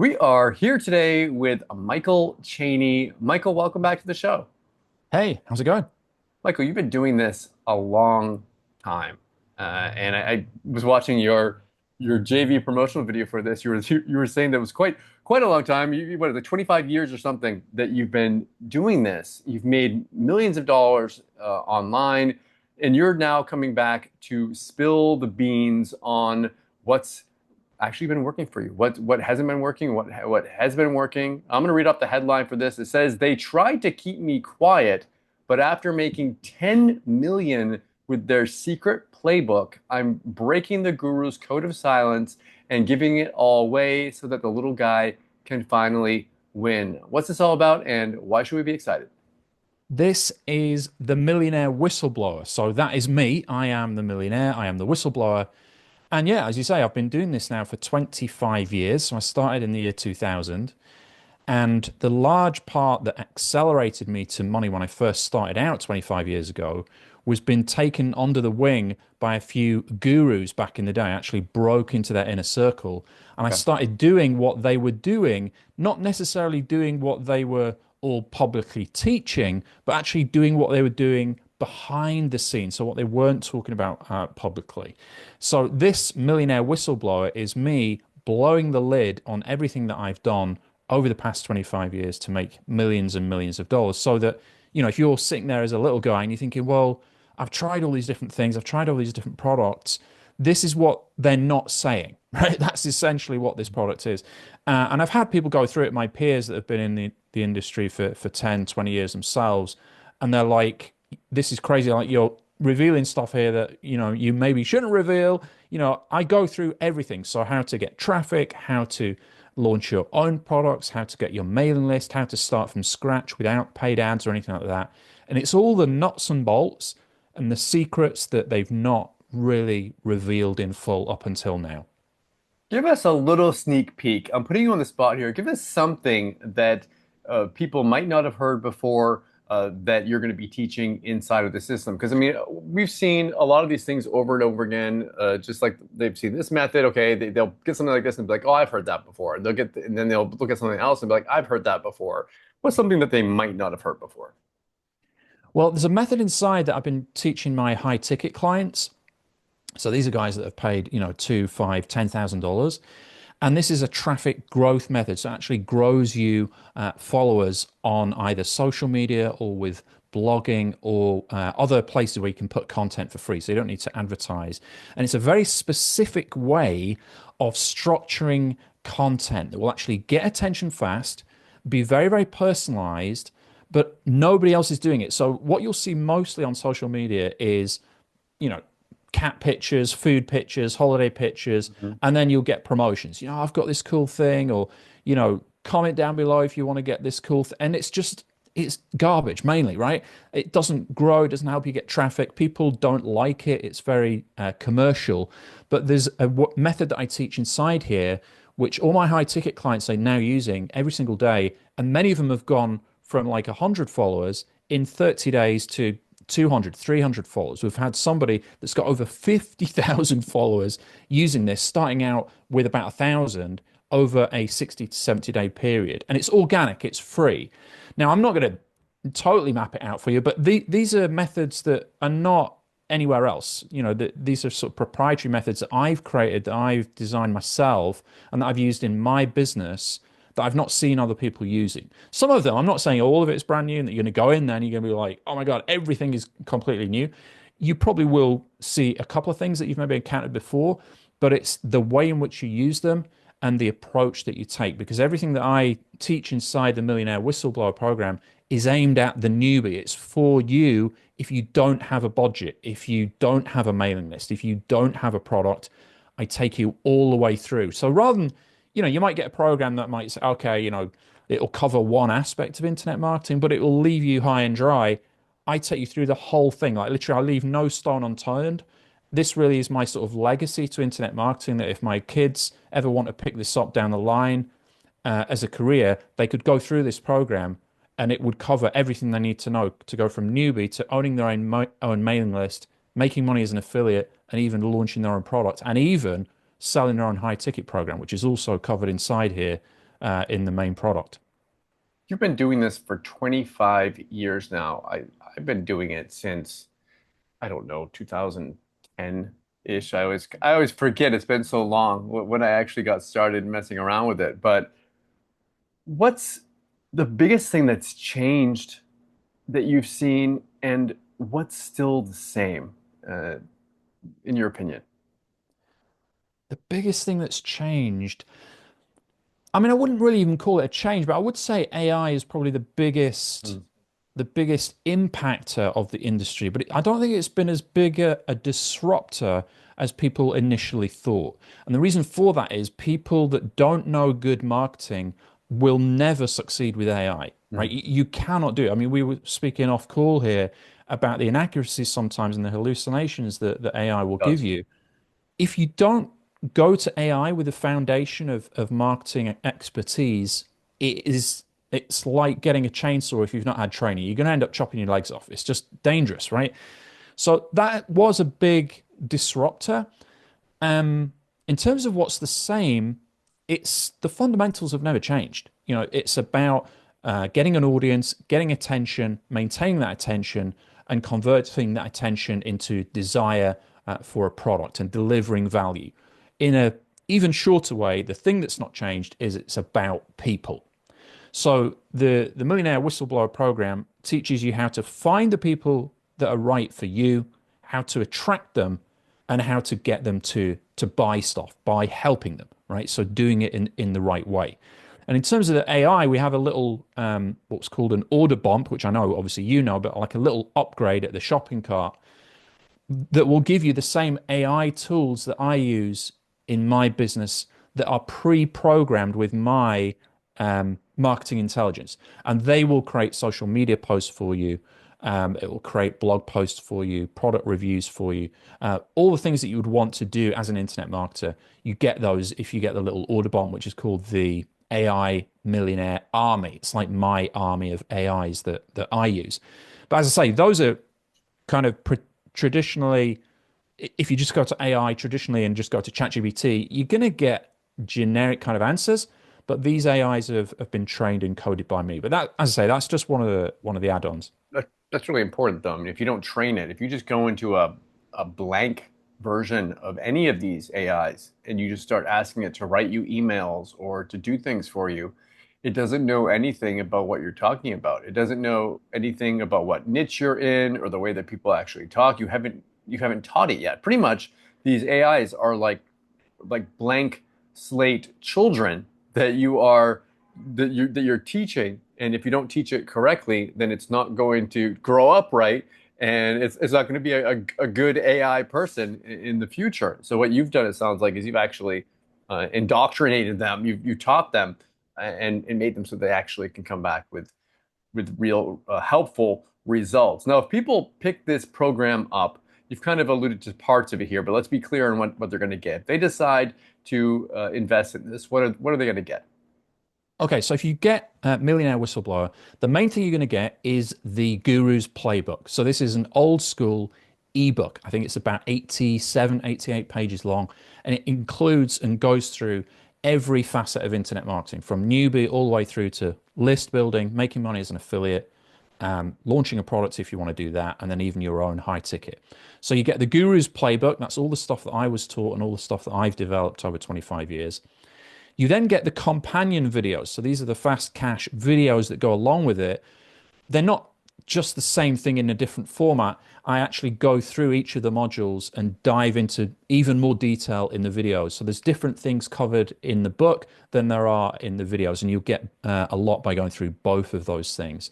We are here today with Michael Cheney. Michael, welcome back to the show. Hey, how's it going? Michael, you've been doing this a long time, and I was watching your JV promotional video for this. You were saying that it was quite a long time. What, like 25 years or something that you've been doing this. You've made millions of dollars online, and you're now coming back to spill the beans on what's actually been working for you? What hasn't been working? What has been working? I'm going to read off the headline for this. It says they tried to keep me quiet, but after making 10 million with their secret playbook, I'm breaking the guru's code of silence and giving it all away so that the little guy can finally win. What's this all about, and why should we be excited? This is the Millionaire Whistleblower. So that is me. I am the millionaire. I am the whistleblower. And yeah, as you say, I've been doing this now for 25 years. So I started in the year 2000. And the large part that accelerated me to money when I first started out 25 years ago was been taken under the wing by a few gurus back in the day. I actually broke into their inner circle and I Okay. started doing what they were doing, not necessarily doing what they were all publicly teaching, but actually doing what they were doing behind the scenes. So what they weren't talking about publicly. So this millionaire whistleblower is me blowing the lid on everything that I've done over the past 25 years to make millions and millions of dollars so that, if you're sitting there as a little guy and you're thinking, well, I've tried all these different things, I've tried all these different products, this is what they're not saying, right? That's essentially what this product is. And I've had people go through it, my peers that have been in the industry for 10, 20 years themselves, and they're like, this is crazy. Like, you're revealing stuff here that, you maybe shouldn't reveal. I go through everything. So how to get traffic, how to launch your own products, how to get your mailing list, how to start from scratch without paid ads or anything like that. And it's all the nuts and bolts and the secrets that they've not really revealed in full up until now. Give us a little sneak peek. I'm putting you on the spot here. Give us something that people might not have heard before that you're going to be teaching inside of the system. Because I mean, we've seen a lot of these things over and over again. Just like they've seen this method. Okay, they'll get something like this and be like, "Oh, I've heard that before." And then they'll look at something else and be like, "I've heard that before." What's something that they might not have heard before? Well, there's a method inside that I've been teaching my high ticket clients. So these are guys that have paid, two, five, $10,000. And this is a traffic growth method. So it actually grows you followers on either social media or with blogging or other places where you can put content for free. So you don't need to advertise. And it's a very specific way of structuring content that will actually get attention fast, be very, very personalized, but nobody else is doing it. So what you'll see mostly on social media is, you know, cat pictures, food pictures, holiday pictures, Mhm. and then you'll get promotions. I've got this cool thing, or, comment down below if you want to get this cool thing. And it's garbage mainly, right? It doesn't grow, it doesn't help you get traffic. People don't like it. It's very commercial. But there's a method that I teach inside here, which all my high ticket clients are now using every single day. And many of them have gone from like 100 followers in 30 days to 200, 300 followers. We've had somebody that's got over 50,000 followers using this, starting out with about 1,000 over a 60 to 70 day period. And it's organic, it's free. Now, I'm not going to totally map it out for you, but these are methods that are not anywhere else. These are sort of proprietary methods that I've created, that I've designed myself, and that I've used in my business that I've not seen other people using. Some of them, I'm not saying all of it's brand new and that you're going to go in there and you're going to be like, oh my God, everything is completely new. You probably will see a couple of things that you've maybe encountered before, but it's the way in which you use them and the approach that you take. Because everything that I teach inside the Millionaire Whistleblower program is aimed at the newbie. It's for you if you don't have a budget, if you don't have a mailing list, if you don't have a product. I take you all the way through. So rather than, you might get a program that might say, okay, it'll cover one aspect of internet marketing, but it will leave you high and dry. I take you through the whole thing. Like, literally, I leave no stone unturned. This really is my sort of legacy to internet marketing, that if my kids ever want to pick this up down the line as a career, they could go through this program and it would cover everything they need to know to go from newbie to owning their own mailing list, making money as an affiliate, and even launching their own product, and even selling their own high ticket program, which is also covered inside here. in the main product. You've been doing this for 25 years now. I've been doing it since, I don't know, 2010-ish. I always forget it's been so long when I actually got started messing around with it. But what's the biggest thing that's changed that you've seen, and what's still the same, uh, in your opinion? The biggest thing that's changed, I mean, I wouldn't really even call it a change, but I would say AI is probably Mm. the biggest impactor of the industry. But I don't think it's been as big a disruptor as people initially thought. And the reason for that is people that don't know good marketing will never succeed with AI, right? Mm. You cannot do it. I mean, we were speaking off call here about the inaccuracies sometimes and the hallucinations that AI will It give does. you. If you don't go to AI with a foundation of marketing expertise, it's like getting a chainsaw if you've not had training. You're going to end up chopping your legs off. It's just dangerous, right? So that was a big disruptor. In terms of what's the same, it's the fundamentals have never changed. You know, it's about getting an audience, getting attention, maintaining that attention, and converting that attention into desire for a product and delivering value. In a even shorter way, the thing that's not changed is it's about people. So the Millionaire Whistleblower program teaches you how to find the people that are right for you, how to attract them, and how to get them to buy stuff by helping them, right? So doing it in the right way. And in terms of the AI, we have a little what's called an order bump, which I know obviously you know, but like a little upgrade at the shopping cart that will give you the same AI tools that I use in my business that are pre-programmed with my marketing intelligence, and they will create social media posts for you. It will create blog posts for you, product reviews for you, all the things that you would want to do as an internet marketer. You get those if you get the little order bomb, which is called the AI Millionaire Army. It's like my army of AIs that I use. But as I say, those are kind of traditionally, if you just go to AI traditionally and just go to ChatGPT, you're going to get generic kind of answers. But these AIs have been trained and coded by me. But that, as I say, that's just one of the add-ons. That's really important, though. I mean, if you don't train it, if you just go into a blank version of any of these AIs and you just start asking it to write you emails or to do things for you, it doesn't know anything about what you're talking about. It doesn't know anything about what niche you're in or the way that people actually talk. You haven't taught it yet. Pretty much, these AIs are like blank slate children that you're teaching, and if you don't teach it correctly, then it's not going to grow up right, and it's not going to be a good AI person in the future. So what you've done, it sounds like, is you've actually indoctrinated them, you taught them, and made them so they actually can come back with real helpful results. Now, if people pick this program up, you've kind of alluded to parts of it here, but let's be clear on what they're going to get. If they decide to invest in this, what are they going to get? Okay, so if you get Millionaire Whistleblower, the main thing you're going to get is the Guru's Playbook. So this is an old school ebook. I think it's about 87, 88 pages long, and it includes and goes through every facet of internet marketing from newbie all the way through to list building, making money as an affiliate, launching a product if you want to do that, and then even your own high ticket. So you get the Guru's Playbook. That's all the stuff that I was taught and all the stuff that I've developed over 25 years. You then get the companion videos. So these are the fast cash videos that go along with it. They're not just the same thing in a different format. I actually go through each of the modules and dive into even more detail in the videos. So there's different things covered in the book than there are in the videos, and you'll get a lot by going through both of those things.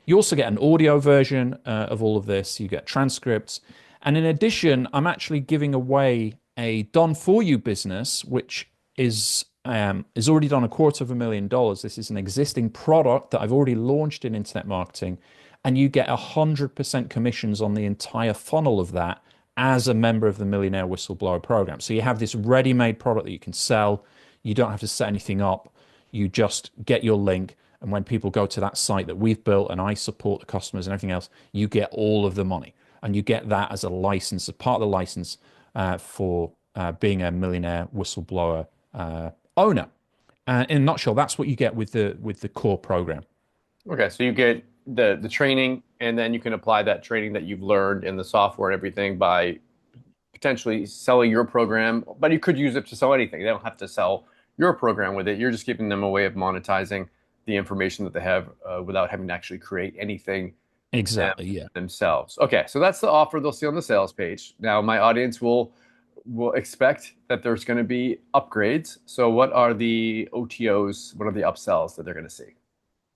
You also get an audio version of all of this. You get transcripts. And in addition, I'm actually giving away a done for you business, which is already done $250,000. This is an existing product that I've already launched in internet marketing, and you get 100% commissions on the entire funnel of that as a member of the Millionaire Whistleblower program. So you have this ready-made product that you can sell. You don't have to set anything up. You just get your link, and when people go to that site that we've built and I support the customers and everything else, you get all of the money, and you get that as a license, as part of the license for being a Millionaire Whistleblower owner. In a nutshell, that's what you get with the core program. Okay, so you get the training, and then you can apply that training that you've learned in the software and everything by potentially selling your program, but you could use it to sell anything. They don't have to sell your program with it. You're just giving them a way of monetizing the information that they have without having to actually create anything Exactly. Yeah. themselves. Okay, so that's the offer they'll see on the sales page. Now, my audience will expect that there's going to be upgrades. So, what are the OTOs? What are the upsells that they're going to see?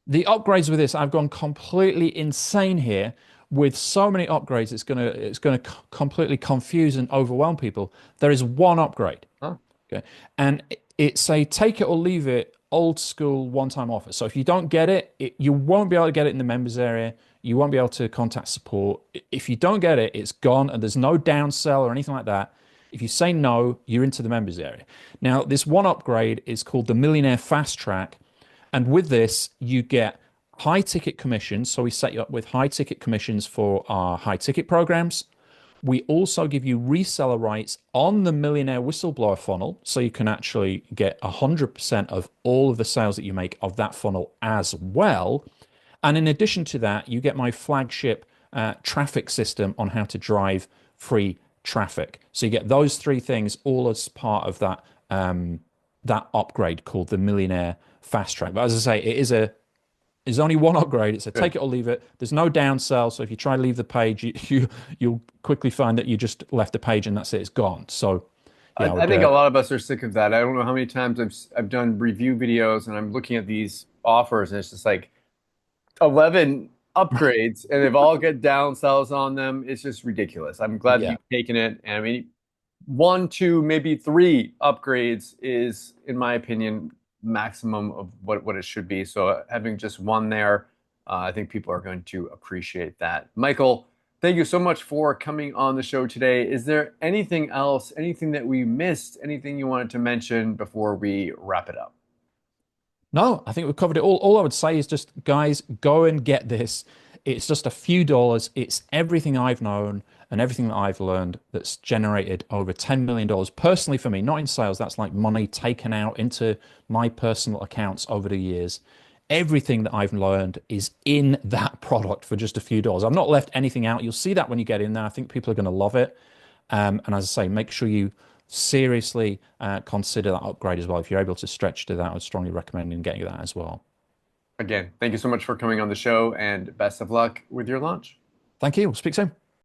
The upgrades with this, I've gone completely insane here with so many upgrades. It's gonna completely confuse and overwhelm people. There is one upgrade. Huh? Okay. And it's a take it or leave it old school one-time offer. So if you don't get it, you won't be able to get it in the members area. You won't be able to contact support. If you don't get it, it's gone and there's no downsell or anything like that. If you say no, you're into the members area. Now, this one upgrade is called the Millionaire Fast Track. And with this, you get high ticket commissions. So we set you up with high ticket commissions for our high ticket programs. We also give you reseller rights on the Millionaire Whistleblower funnel. So you can actually get 100% of all of the sales that you make of that funnel as well. And in addition to that, you get my flagship traffic system on how to drive free traffic. So you get those three things all as part of that upgrade called the Millionaire Fast Track. But as I say, it's only one upgrade. It's a Good. take it or leave it. There's no downsell. So if you try to leave the page, you'll quickly find that you just left the page and that's it. It's gone. So I, yeah, I I would think a lot of us are sick of that. I don't know how many times I've done review videos and I'm looking at these offers and it's just like 11 upgrades and they've all got downsells on them. It's just ridiculous. I'm glad that yeah. you've taken it. And I mean, one, two, maybe three upgrades is, in my opinion, maximum of what it should be. So having just one there, I think people are going to appreciate that. Michael, thank you so much for coming on the show today. Is there anything else, anything that we missed, anything you wanted to mention before we wrap it up? No, I think we've covered it all. All I would say is just, guys, go and get this. It's just a few dollars. It's everything I've known and everything that I've learned that's generated over $10 million personally for me, not in sales. That's like money taken out into my personal accounts over the years. Everything that I've learned is in that product for just a few dollars. I've not left anything out. You'll see that when you get in there. I think people are going to love it. And as I say, make sure you seriously consider that upgrade as well. If you're able to stretch to that, I would strongly recommend getting that as well. Again, thank you so much for coming on the show and best of luck with your launch. Thank you. We'll speak soon.